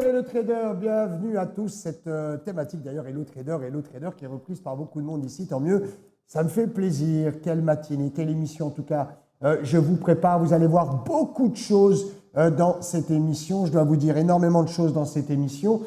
Hello Trader, bienvenue à tous. Cette thématique d'ailleurs Hello Trader qui est reprise par beaucoup de monde ici, tant mieux. Ça me fait plaisir. Quelle matinée, quelle émission en tout cas. Je vous prépare, vous allez voir beaucoup de choses dans cette émission. Je dois vous dire énormément de choses dans cette émission.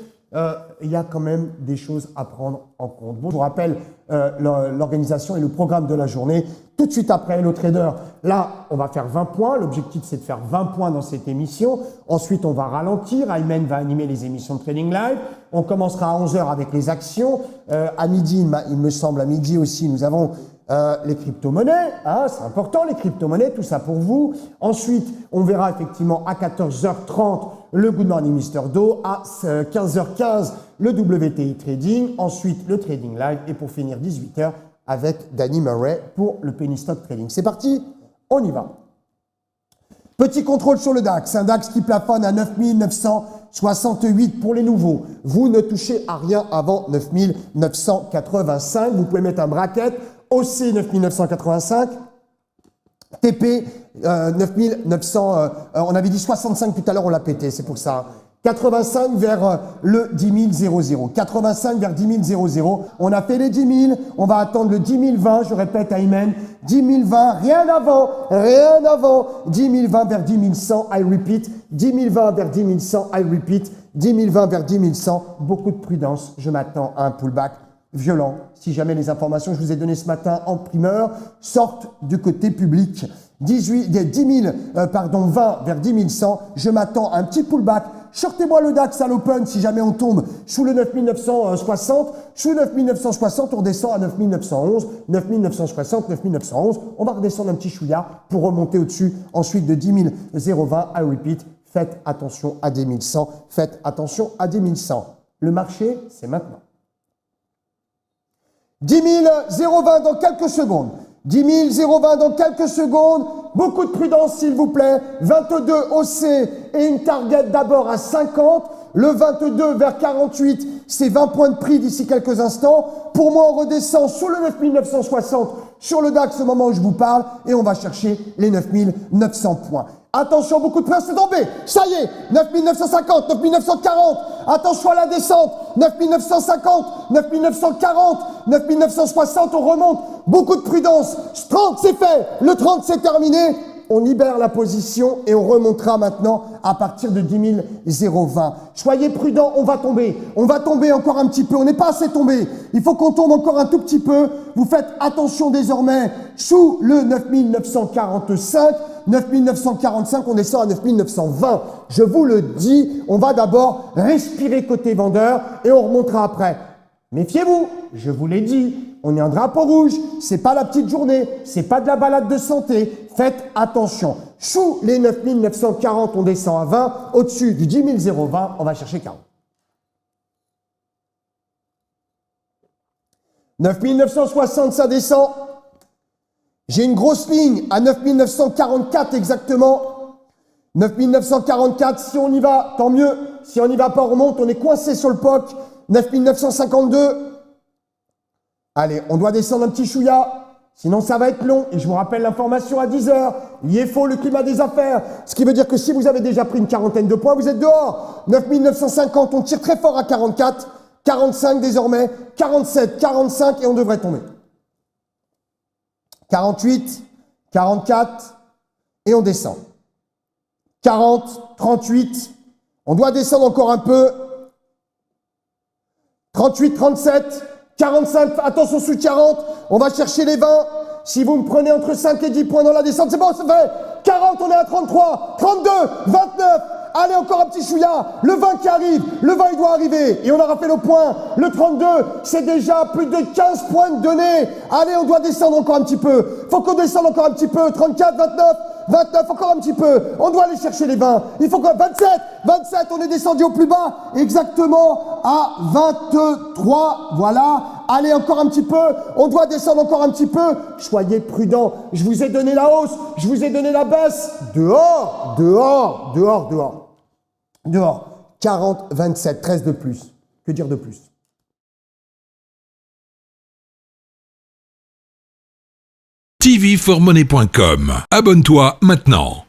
Il y a quand même des choses à prendre en compte. Bon, je vous rappelle l'organisation et le programme de la journée. Tout de suite après Hello Trader, là, on va faire 20 points. L'objectif, c'est de faire 20 points dans cette émission. Ensuite, on va ralentir. Ayman va animer les émissions de Trading Live. On commencera à 11h avec les actions. À midi, il me semble, à midi aussi, nous avons les crypto-monnaies. Hein, c'est important, les crypto-monnaies, tout ça pour vous. Ensuite, on verra effectivement à 14h30 le Good Morning Mr. Do. À 15h15, le WTI Trading. Ensuite, le Trading Live. Et pour finir, 18h, avec Danny Murray pour le Penny Stock Trading. C'est parti, on y va. Petit contrôle sur le DAX. Un DAX qui plafonne à 9968 pour les nouveaux. Vous ne touchez à rien avant 9985. Vous pouvez mettre un bracket. OC 9985. TP 9900. On avait dit 65 tout à l'heure, on l'a pété, c'est pour ça. 85 vers le 10 000. 85 vers 10 000. On a fait les 10 000. On va attendre le 10 020. Je répète, Ayman. 10 020. Rien avant. 10 020 vers 10 100. I repeat. 10 020 vers 10 100. I repeat. 10 020 vers 10 100. Beaucoup de prudence. Je m'attends à un pullback violent. Si jamais les informations que je vous ai données ce matin en primeur sortent du côté public. 20 vers 10 100. Je m'attends à un petit pullback. Shortez-moi le DAX à l'open si jamais on tombe sous le 9960. Sous 9960, on descend à 9911, 9960, 9911. On va redescendre un petit chouïa pour remonter au-dessus. Ensuite de 10 020, I repeat, faites attention à 10 100. Faites attention à 10 100. Le marché, c'est maintenant. 10 020 dans quelques secondes. 10 020 dans quelques secondes. Beaucoup de prudence, s'il vous plaît. 22 OC et une target d'abord à 50. Le 22 vers 48, c'est 20 points de prix d'ici quelques instants. Pour moi, on redescend sous le 9960 sur le DAX au moment où je vous parle et on va chercher les 9900 points. Attention, beaucoup de prix, c'est tombé. Ça y est, 9950, 9940. Attention à la descente. 9950, 9940, 9960, on remonte. Beaucoup de prudence. 30, c'est fait. Le 30, c'est terminé. On libère la position et on remontera maintenant à partir de 10 020. Soyez prudents, on va tomber. On va tomber encore un petit peu. On n'est pas assez tombé. Il faut qu'on tombe encore un tout petit peu. Vous faites attention désormais sous le 9945. 9945, on descend à 9920. Je vous le dis, on va d'abord respirer côté vendeur et on remontera après. Méfiez-vous, je vous l'ai dit, on est un drapeau rouge, c'est pas la petite journée, c'est pas de la balade de santé. Faites attention. Sous les 9940, on descend à 20. Au-dessus du 10 020, on va chercher 40. 9960, ça descend. J'ai une grosse ligne à 9944 exactement. 9944, si on y va, tant mieux. Si on n'y va pas, on remonte, on est coincé sur le POC. 9952. Allez, on doit descendre un petit chouïa. Sinon, ça va être long. Et je vous rappelle l'information à 10h. L'IFO, le climat des affaires. Ce qui veut dire que si vous avez déjà pris une quarantaine de points, vous êtes dehors. 9950, on tire très fort à 44. 45 désormais. 47, 45 et on devrait tomber. 48, 44 et on descend. 40, 38. On doit descendre encore un peu. 38, 37. 45, attention sous 40, on va chercher les 20. Si vous me prenez entre 5 et 10 points dans la descente, c'est bon, c'est fait. 40, on est à 33, 32, 29. Allez, encore un petit chouïa. Le 20 qui arrive, le 20 il doit arriver. Et on aura fait le point. Le 32, c'est déjà plus de 15 points de données. Allez, on doit descendre encore un petit peu. Faut qu'on descende encore un petit peu. 34, 29. 29, encore un petit peu. On doit aller chercher les 20. Il faut que 27, 27, on est descendu au plus bas. Exactement à 23. Voilà. Allez, encore un petit peu. On doit descendre encore un petit peu. Soyez prudents. Je vous ai donné la hausse. Je vous ai donné la baisse. Dehors, dehors, dehors, dehors. Dehors. 40, 27, 13 de plus. Que dire de plus? TV4Money.com. Abonne-toi maintenant.